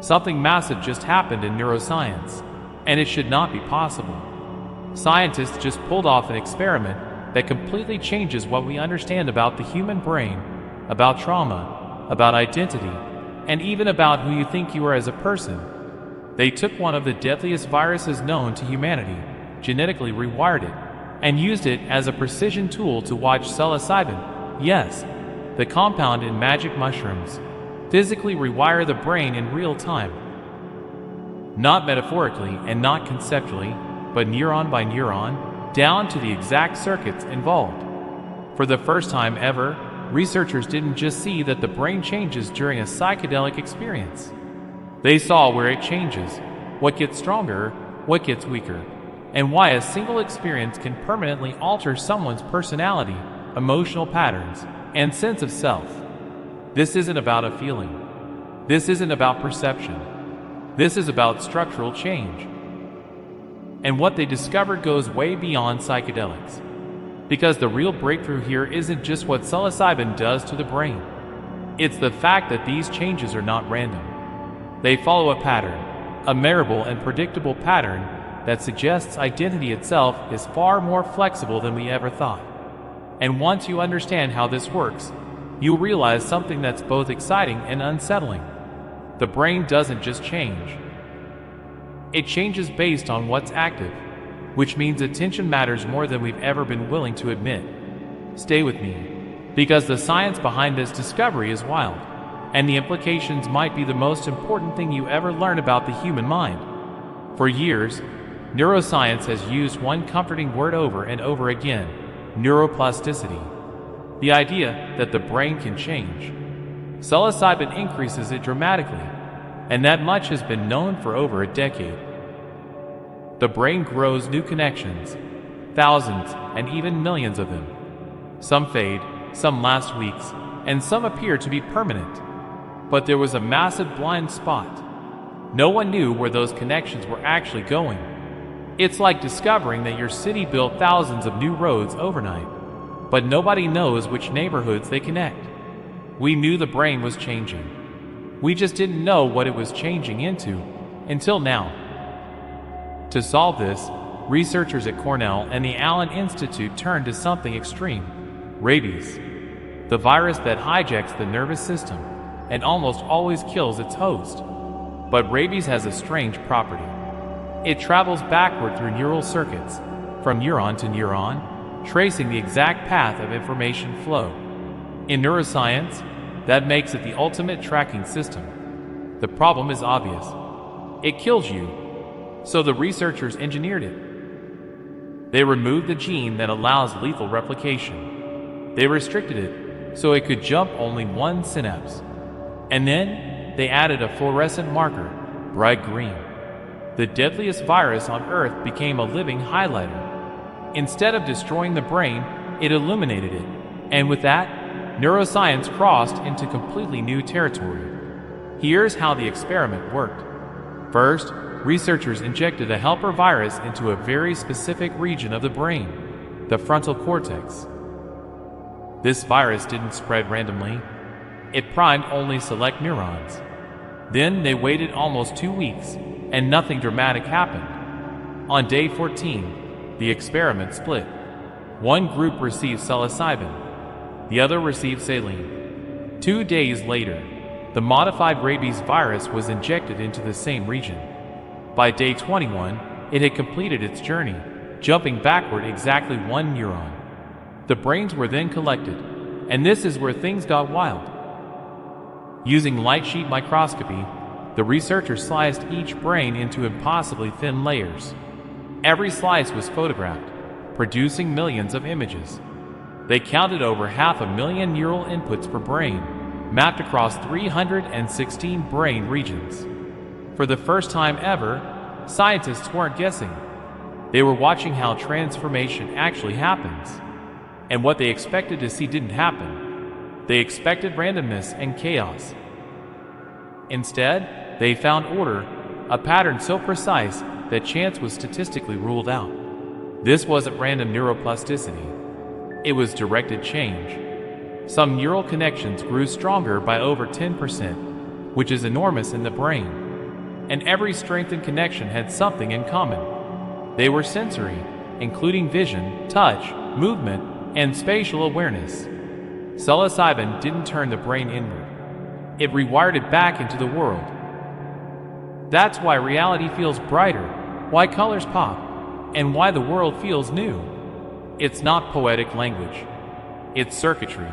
Something massive just happened in neuroscience, and it should not be possible. Scientists just pulled off an experiment that completely changes what we understand about the human brain, about trauma, about identity, and even about who you think you are as a person. They took one of the deadliest viruses known to humanity, genetically rewired it, and used it as a precision tool to watch psilocybin, yes, the compound in magic mushrooms, physically rewire the brain in real time. Not metaphorically and not conceptually, but neuron by neuron, down to the exact circuits involved. For the first time ever, researchers didn't just see that the brain changes during a psychedelic experience. They saw where it changes, what gets stronger, what gets weaker, and why a single experience can permanently alter someone's personality, emotional patterns, and sense of self. This isn't about a feeling. This isn't about perception. This is about structural change. And what they discovered goes way beyond psychedelics. Because the real breakthrough here isn't just what psilocybin does to the brain. It's the fact that these changes are not random. They follow a pattern, a memorable and predictable pattern that suggests identity itself is far more flexible than we ever thought. And once you understand how this works, you'll realize something that's both exciting and unsettling. The brain doesn't just change. It changes based on what's active, which means attention matters more than we've ever been willing to admit. Stay with me, because the science behind this discovery is wild, and the implications might be the most important thing you ever learn about the human mind. For years, neuroscience has used one comforting word over and over again: neuroplasticity. The idea that the brain can change. Psilocybin increases it dramatically, and that much has been known for over a decade. The brain grows new connections, thousands and even millions of them. Some fade, some last weeks, and some appear to be permanent. But there was a massive blind spot. No one knew where those connections were actually going. It's like discovering that your city built thousands of new roads overnight, but nobody knows which neighborhoods they connect. We knew the brain was changing. We just didn't know what it was changing into until now. To solve this, researchers at Cornell and the Allen Institute turned to something extreme: rabies, the virus that hijacks the nervous system and almost always kills its host. But rabies has a strange property. It travels backward through neural circuits, from neuron to neuron, tracing the exact path of information flow. In neuroscience, that makes it the ultimate tracking system. The problem is obvious. It kills you. So the researchers engineered it. They removed the gene that allows lethal replication. They restricted it so it could jump only one synapse. And then they added a fluorescent marker, bright green. The deadliest virus on Earth became a living highlighter. Instead of destroying the brain, it illuminated it. And with that, neuroscience crossed into completely new territory. Here's how the experiment worked. First, researchers injected a helper virus into a very specific region of the brain, the frontal cortex. This virus didn't spread randomly. It primed only select neurons. Then they waited almost 2 weeks, and nothing dramatic happened. On day 14, the experiment split. One group received psilocybin. The other received saline. 2 days later, the modified rabies virus was injected into the same region. By day 21, it had completed its journey, jumping backward exactly 1 neuron. The brains were then collected, and this is where things got wild. Using light sheet microscopy, the researchers sliced each brain into impossibly thin layers. Every slice was photographed, producing millions of images. They counted over 500,000 neural inputs per brain, mapped across 316 brain regions. For the first time ever, scientists weren't guessing. They were watching how transformation actually happens. And what they expected to see didn't happen. They expected randomness and chaos. Instead, they found order, a pattern so precise that chance was statistically ruled out. This wasn't random neuroplasticity. It was directed change. Some neural connections grew stronger by over 10%, which is enormous in the brain. and every strengthened connection had something in common. They were sensory, including vision, touch, movement, and spatial awareness. Psilocybin didn't turn the brain inward. It rewired it back into the world. That's why reality feels brighter, why colors pop, and why the world feels new. It's not poetic language. It's circuitry.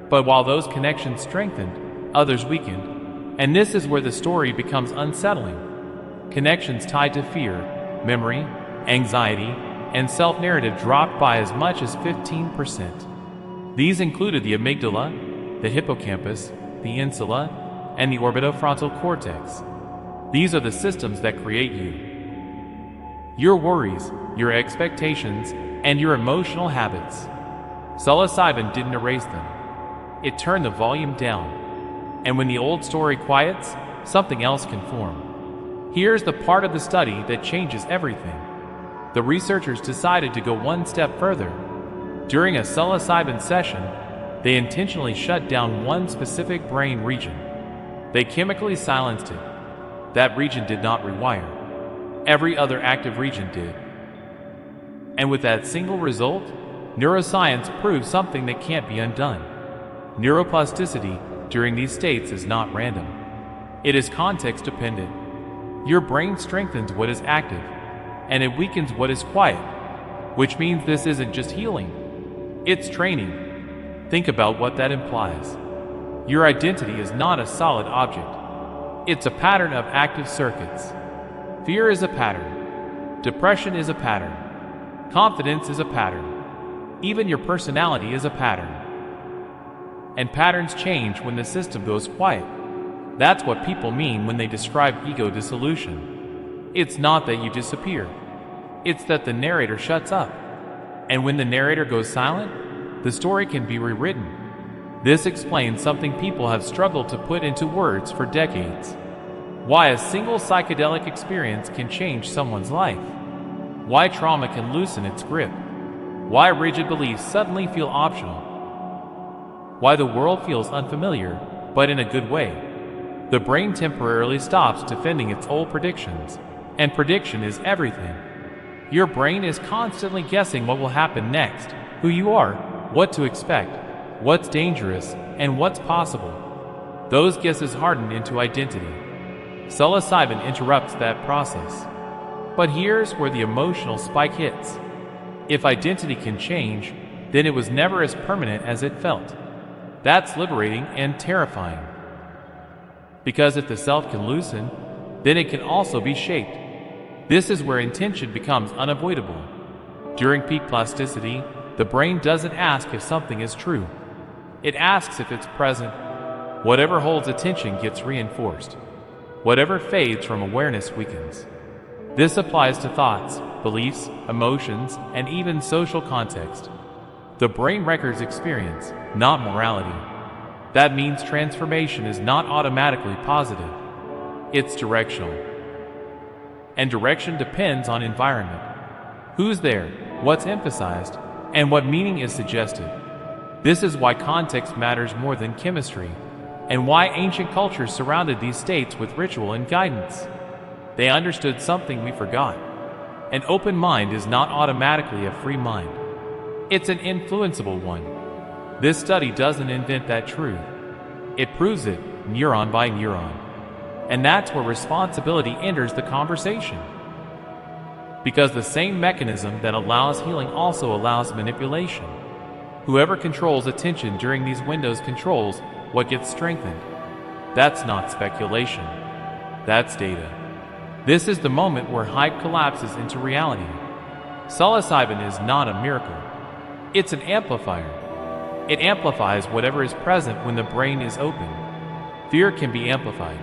But while those connections strengthened, others weakened, and this is where the story becomes unsettling. Connections tied to fear, memory, anxiety, and self-narrative dropped by as much as 15%. These included the amygdala, the hippocampus, the insula, and the orbitofrontal cortex. These are the systems that create you. Your worries, your expectations, and your emotional habits. Psilocybin didn't erase them. It turned the volume down. And when the old story quiets, something else can form. Here's the part of the study that changes everything. The researchers decided to go one step further. During a psilocybin session, they intentionally shut down one specific brain region. They chemically silenced it. That region did not rewire. Every other active region did. And with that single result, neuroscience proves something that can't be undone. Neuroplasticity during these states is not random. It is context dependent. Your brain strengthens what is active, and it weakens what is quiet, which means this isn't just healing, it's training. Think about what that implies. Your identity is not a solid object. It's a pattern of active circuits. Fear is a pattern. Depression is a pattern. Confidence is a pattern. Even your personality is a pattern. And patterns change when the system goes quiet. That's what people mean when they describe ego dissolution. It's not that you disappear. It's that the narrator shuts up. And when the narrator goes silent, the story can be rewritten. This explains something people have struggled to put into words for decades. Why a single psychedelic experience can change someone's life. Why trauma can loosen its grip. Why rigid beliefs suddenly feel optional. Why the world feels unfamiliar, but in a good way. The brain temporarily stops defending its old predictions, and prediction is everything. Your brain is constantly guessing what will happen next, who you are, what to expect, what's dangerous, and what's possible. Those guesses harden into identity. Psilocybin interrupts that process. But here's where the emotional spike hits. If identity can change, then it was never as permanent as it felt. That's liberating and terrifying. Because if the self can loosen, then it can also be shaped. This is where intention becomes unavoidable. During peak plasticity, the brain doesn't ask if something is true. It asks if it's present. Whatever holds attention gets reinforced. Whatever fades from awareness weakens. This applies to thoughts, beliefs, emotions, and even social context. The brain records experience, not morality. That means transformation is not automatically positive. It's directional. And direction depends on environment. Who's there, what's emphasized, and what meaning is suggested. This is why context matters more than chemistry, and why ancient cultures surrounded these states with ritual and guidance. They understood something we forgot. An open mind is not automatically a free mind. It's an influenceable one. This study doesn't invent that truth. It proves it, neuron by neuron. And that's where responsibility enters the conversation. Because the same mechanism that allows healing also allows manipulation. Whoever controls attention during these windows controls what gets strengthened. That's not speculation. That's data. This is the moment where hype collapses into reality. Psilocybin is not a miracle. It's an amplifier. It amplifies whatever is present when the brain is open. Fear can be amplified.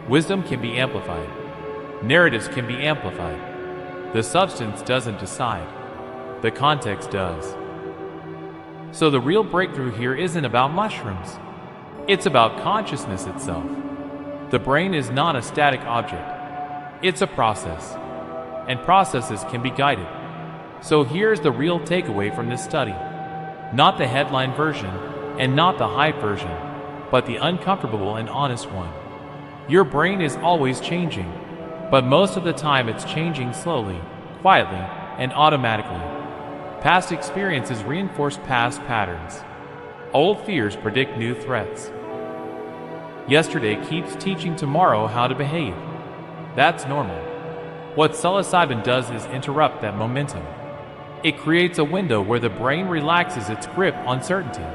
Wisdom can be amplified. Narratives can be amplified. The substance doesn't decide. The context does. So the real breakthrough here isn't about mushrooms. It's about consciousness itself. The brain is not a static object. It's a process. And processes can be guided. So here's the real takeaway from this study. Not the headline version, and not the hype version, but the uncomfortable and honest one. Your brain is always changing, but most of the time it's changing slowly, quietly, and automatically. Past experiences reinforce past patterns. Old fears predict new threats. Yesterday keeps teaching tomorrow how to behave. That's normal. What psilocybin does is interrupt that momentum. It creates a window where the brain relaxes its grip on certainty.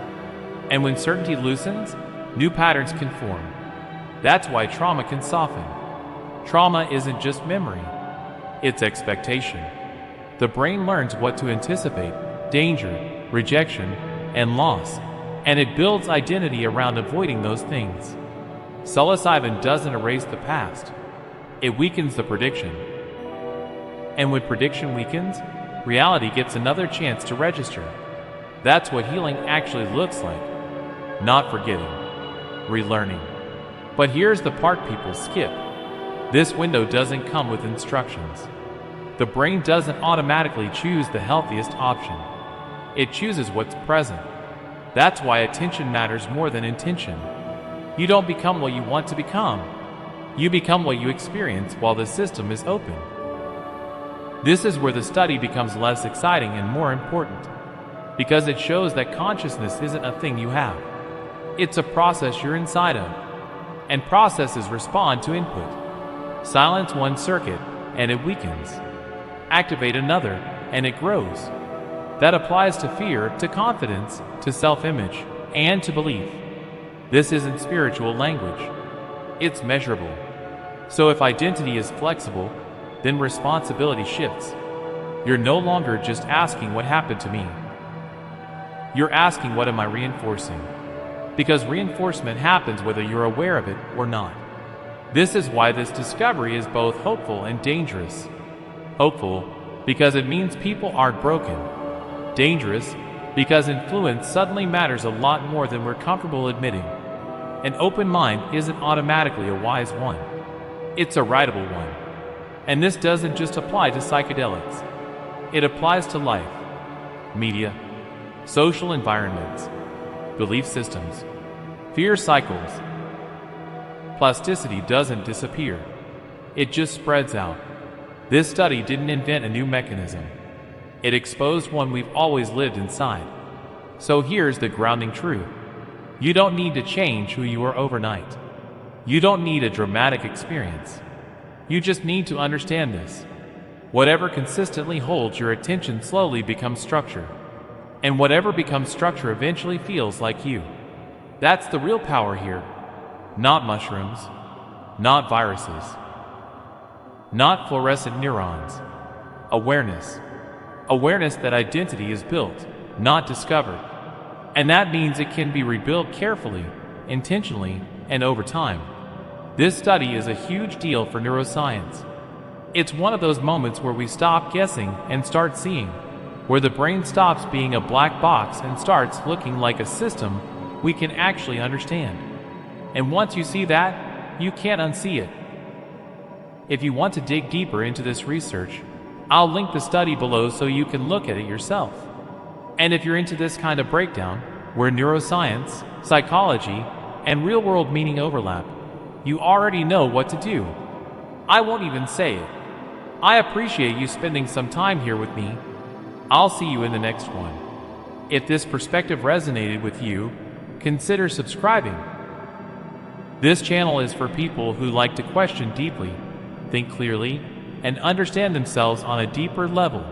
And when certainty loosens, new patterns can form. That's why trauma can soften. Trauma isn't just memory, it's expectation. The brain learns what to anticipate: danger, rejection, and loss, and it builds identity around avoiding those things. Psilocybin doesn't erase the past, it weakens the prediction. And when prediction weakens, reality gets another chance to register. That's what healing actually looks like. Not forgetting, relearning. But here's the part people skip. This window doesn't come with instructions. The brain doesn't automatically choose the healthiest option. It chooses what's present. That's why attention matters more than intention. You don't become what you want to become. You become what you experience while the system is open. This is where the study becomes less exciting and more important, because it shows that consciousness isn't a thing you have. It's a process you're inside of, and processes respond to input. Silence one circuit, and it weakens. Activate another, and it grows. That applies to fear, to confidence, to self-image, and to belief. This isn't spiritual language. It's measurable. So if identity is flexible, then responsibility shifts. You're no longer just asking what happened to me. You're asking what am I reinforcing? Because reinforcement happens whether you're aware of it or not. This is why this discovery is both hopeful and dangerous. Hopeful because it means people aren't broken. Dangerous because influence suddenly matters a lot more than we're comfortable admitting. An open mind isn't automatically a wise one. It's a writable one. And this doesn't just apply to psychedelics. It applies to life, media, social environments, belief systems, fear cycles. Plasticity doesn't disappear. It just spreads out. This study didn't invent a new mechanism. It exposed one we've always lived inside. So here's the grounding truth. You don't need to change who you are overnight. You don't need a dramatic experience. You just need to understand this. Whatever consistently holds your attention slowly becomes structure. And whatever becomes structure eventually feels like you. That's the real power here. Not mushrooms, not viruses, not fluorescent neurons. Awareness. Awareness that identity is built, not discovered. And that means it can be rebuilt carefully, intentionally, and over time. This study is a huge deal for neuroscience. It's one of those moments where we stop guessing and start seeing, where the brain stops being a black box and starts looking like a system we can actually understand. And once you see that, you can't unsee it. If you want to dig deeper into this research, I'll link the study below so you can look at it yourself. And if you're into this kind of breakdown, where neuroscience, psychology, and real-world meaning overlap, you already know what to do. I won't even say it. I appreciate you spending some time here with me. I'll see you in the next one. If this perspective resonated with you, consider subscribing. This channel is for people who like to question deeply, think clearly, and understand themselves on a deeper level.